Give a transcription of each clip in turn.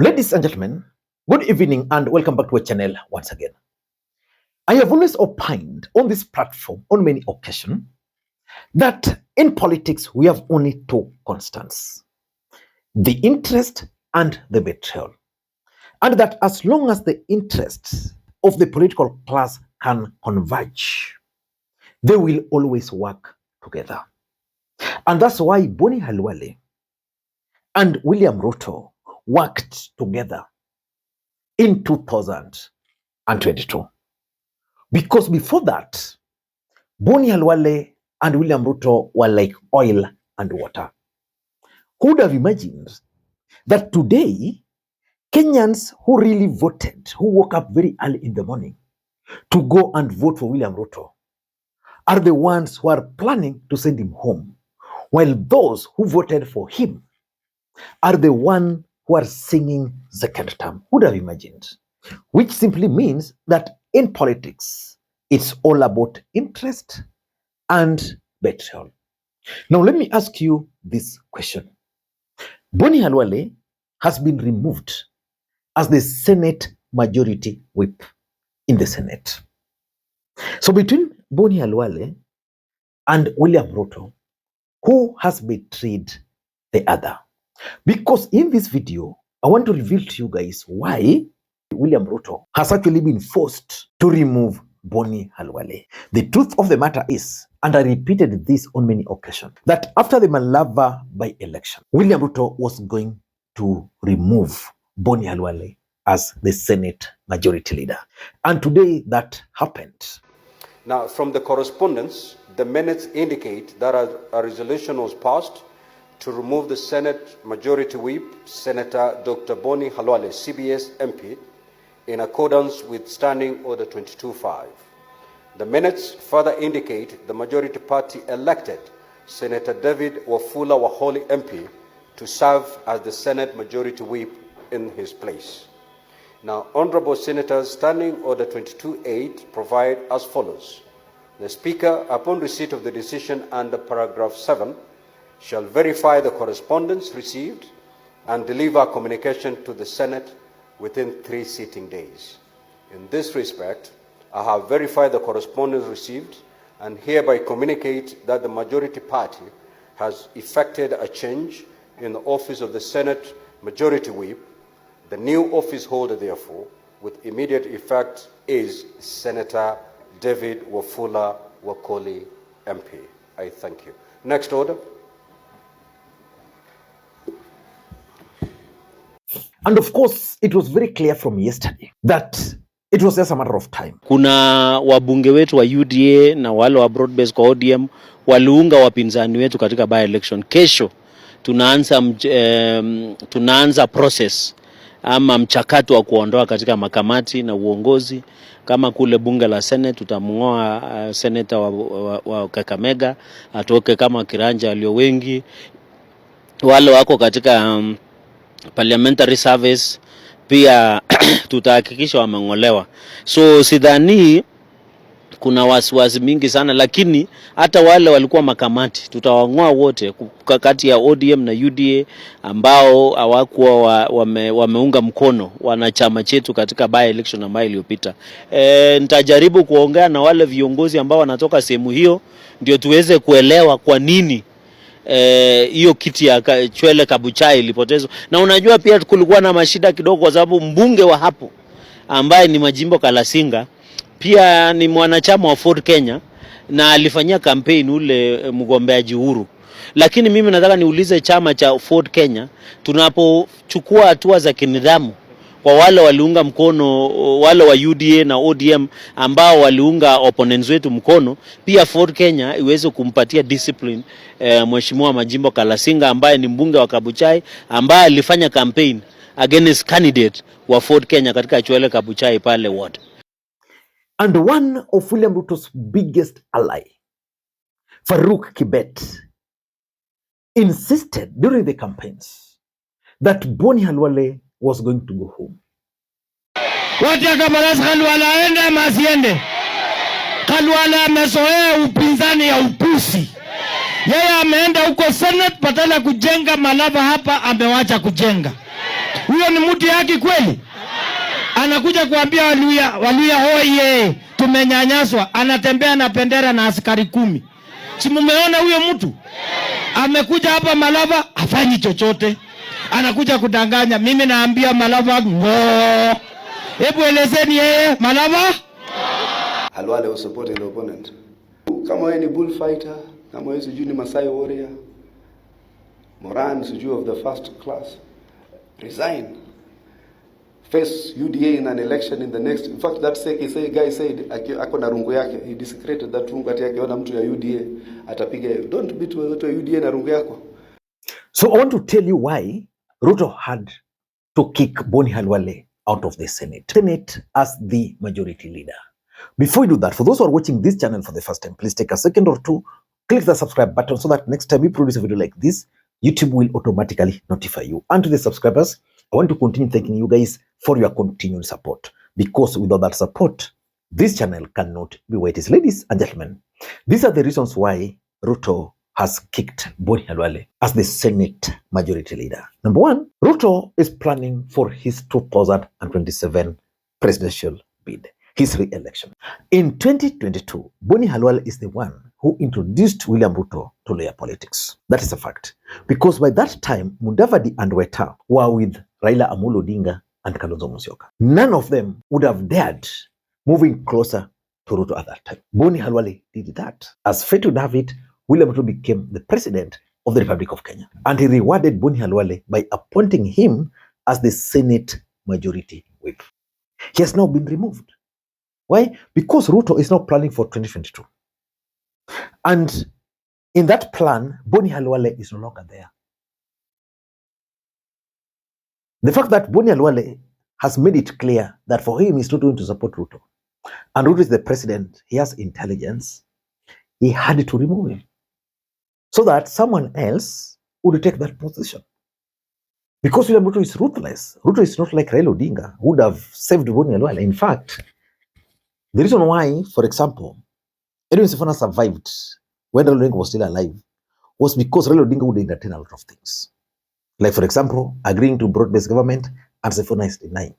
Ladies and gentlemen, good evening and welcome back to our channel once again. I have always opined on this platform on many occasions that in politics we have only two constants: the interest and the betrayal. And that as long as the interests of the political class can converge, they will always work together. And that's why Boni Khalwale and William Ruto worked together in 2022. Because before that, Boni Khalwale and William Ruto were like oil and water. Who would have imagined that today, Kenyans who really voted, who woke up very early in the morning to go and vote for William Ruto, are the ones who are planning to send him home, while those who voted for him are the ones who are singing second term. Who would have imagined? Which simply means that in politics, it's all about interest and betrayal. Now, let me ask you this question. Boni Khalwale has been removed as the Senate Majority Whip in the Senate. So between Boni Khalwale and William Ruto, who has betrayed the other? Because in this video, I want to reveal to you guys why William Ruto has actually been forced to remove Boni Khalwale. The truth of the matter is, and I repeated this on many occasions, that after the Malava by-election, William Ruto was going to remove Boni Khalwale as the Senate Majority Leader. And today that happened. Now, from the correspondence, the minutes indicate that a resolution was passed to remove the Senate Majority Whip, Senator Dr. Boni Khalwale, CBS MP, in accordance with Standing Order 22.5. The minutes further indicate the Majority Party elected Senator David Wafula Waholi MP to serve as the Senate Majority Whip in his place. Now, Honorable Senators, Standing Order 22.8 provide as follows. The Speaker, upon receipt of the decision under paragraph 7, shall verify the correspondence received and deliver communication to the Senate within 3 sitting days. In this respect, I have verified the correspondence received and hereby communicate that the Majority Party has effected a change in the office of the Senate Majority Whip. The new office holder, therefore, with immediate effect is Senator David Wafula Waholi MP. I thank you. Next order. And of course, it was very clear from yesterday that it was just a matter of time. Kuna wabunge wetu wa UDA na wale wa broad base kwa ODM waliunga wapinzani wetu katika by election. Kesho tunaanza process ama mchakato wa kuondoa katika makamati na uongozi. Kama kule bunge la Senate tutamngoa senator wa Kakamega atoke kama kiranja walio wengi. Wale wako katika parliamentary service pia tutahakikisha wameng'olewa. So sidhani kuna wasiwasi mingi sana, lakini hata wale walikuwa makamati tutawang'oa wote kati ya ODM na UDA ambao hawakuwa wameunga mkono wanachama chetu katika by election ambayo iliyopita. Nitajaribu kuongea na wale viongozi ambao wanatoka sehemu hiyo ndio tuweze kuelewa kwa nini hiyo kiti ya Chwele Kabuchai ilipotezwa. Na unajua pia kulikuwa na mashida kidogo kwa sababu mbunge wa hapo ambaye ni Majimbo Kalasinga pia ni mwanachama wa Ford Kenya na alifanyia campaign ule mgombeaji Uhuru. Lakini mimi nataka niulize chama cha Ford Kenya, tunapochukua hatua za kinidhamu kwa wale waliunga mkono, wale wa UDA na ODM ambao waliunga opponents wetu mkono, pia Ford Kenya iweze kumpatia discipline Mheshimiwa Majimbo Kalasinga ambaye ni mbunge wa Kabuchai ambaye alifanya campaign against candidate wa Ford Kenya katika Chwele Kabuchai pale ward. And one of William Ruto's biggest ally, Farouk Kibet, insisted during the campaigns that Boni Khalwale was going to go home. Watu akabalasa Khalwale aende ama asiende? Khalwale amezoea upinzani ya upusi. Yeye ameenda huko Senate badala kujenga Malava hapa amewacha kujenga. Huyo ni mtu yake kweli? Anakuja kuambia Waluya hoye, tumenyanyaswa. Anatembea na bendera na askari 10. Si mumeona huyo mtu? Amekuja hapa Malava, hafanyi chochote. Anakuja kudanganya. Mimi naambia Malava ngo. Hebu elezeni yeye Malava. Khalwale was supporting the opponent. Kama wewe ni bullfighter, kama wewe sijui ni Masai warrior, Moran sijui of the first class, resign. Face UDA in an election in the next. In fact, that guy said ako na rungu yake. He desecrated that rungu ati akiona mtu ya UDA atapiga. Don't beat watu ya UDA na rungu yako. So I want to tell you why Ruto had to kick Boni Khalwale out of the Senate as the majority leader. Before we do that, for those who are watching this channel for the first time, please take a second or two, click the subscribe button so that next time we produce a video like this, YouTube will automatically notify you. And to the subscribers, I want to continue thanking you guys for your continued support, because without that support, this channel cannot be where it is. Ladies and gentlemen, these are the reasons why Ruto has kicked Boni Khalwale as the Senate majority leader. Number one, Ruto is planning for his 2027 presidential bid, his re-election. In 2022, Boni Khalwale is the one who introduced William Ruto to lawyer politics. That is a fact. Because by that time, Mudavadi and Weta were with Raila Odinga and Kalonzo Musyoka. None of them would have dared moving closer to Ruto at that time. Boni Khalwale did that. As fate would have it, William Ruto became the president of the Republic of Kenya. And he rewarded Boni Khalwale by appointing him as the Senate majority whip. He has now been removed. Why? Because Ruto is now planning for 2022. And in that plan, Boni Khalwale is no longer there. The fact that Boni Khalwale has made it clear that for him he's not going to support Ruto, and Ruto is the president, he has intelligence, he had to remove him so that someone else would take that position. Because William Ruto is ruthless. Ruto is not like Raila Odinga, who would have saved Boni Khalwale. In fact, the reason why, for example, Edwin Sifuna survived when Raila Odinga was still alive was because Raila Odinga would entertain a lot of things. Like, for example, agreeing to broad-based government, and Sifuna is denying.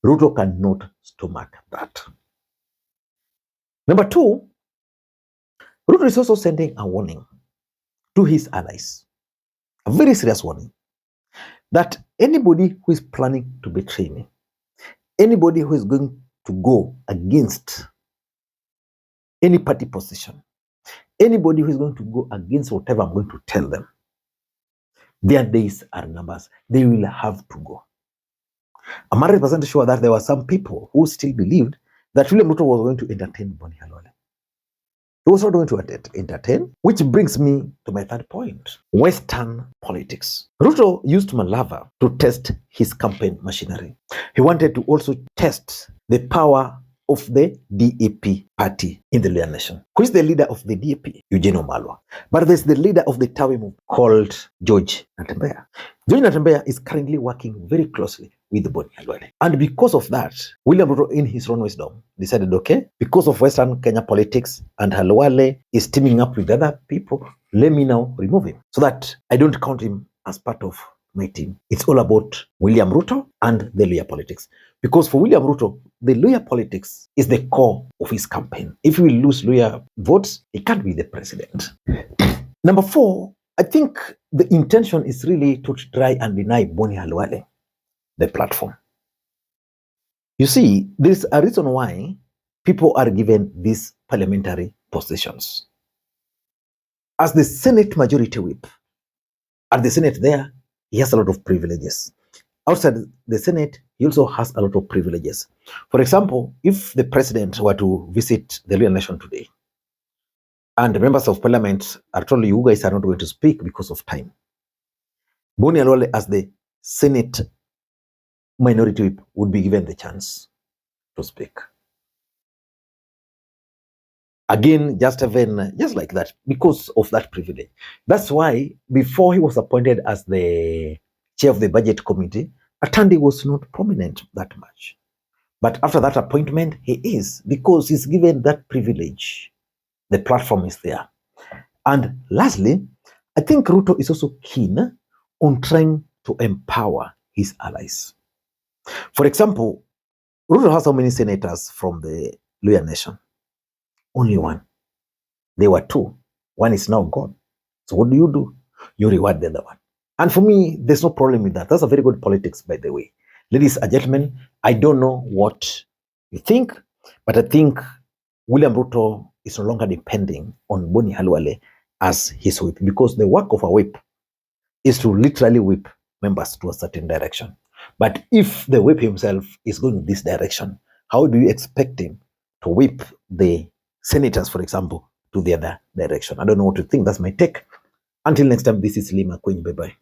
Ruto cannot stomach that. Number two, Ruto is also sending a warning to his allies, a very serious warning, that anybody who is planning to betray me, anybody who is going to go against any party position, anybody who is going to go against whatever I'm going to tell them, their days are numbers. They will have to go. I'm 100% sure that there were some people who still believed that William Ruto was going to entertain Boni Khalwale. He was not going to entertain, which brings me to my third point: Western politics. Ruto used Malava to test his campaign machinery. He wanted to also test the power of the DAP party in the Luhya nation. Who is the leader of the DAP? Eugene Wamalwa. But there's the leader of the Tawi movement called George Natembeya. George Natembeya is currently working very closely with Boni Khalwale. And because of that, William Ruto, in his own wisdom, decided, okay, because of Western Kenya politics and Khalwale is teaming up with other people, let me now remove him so that I don't count him as part of my team. It's all about William Ruto and the Luhya politics. Because for William Ruto, the Luhya politics is the core of his campaign. If we lose Luhya votes, he can't be the president. Number four, I think the intention is really to try and deny Boni Khalwale the platform. You see, there's a reason why people are given these parliamentary positions. As the Senate majority whip, at the Senate there, he has a lot of privileges. Outside the Senate, he also has a lot of privileges. For example, if the president were to visit the Luhya nation today, and the members of parliament are told, you guys are not going to speak because of time, Boni Khalwale, as the Senate minority whip, would be given the chance to speak. Again, just like that, because of that privilege. That's why before he was appointed as the chair of the budget committee, Atandi was not prominent that much. But after that appointment, he is, because he's given that privilege. The platform is there. And lastly, I think Ruto is also keen on trying to empower his allies. For example, Ruto has how many senators from the Luya nation? Only one. There were two. One is now gone. So what do? You reward the other one. And for me, there's no problem with that. That's a very good politics, by the way. Ladies and gentlemen, I don't know what you think, but I think William Ruto is no longer depending on Boni Khalwale as his whip, because the work of a whip is to literally whip members to a certain direction. But if the whip himself is going this direction, how do you expect him to whip the senators, for example, to the other direction? I don't know what to think. That's my take. Until next time, this is Makwiny. Bye-bye.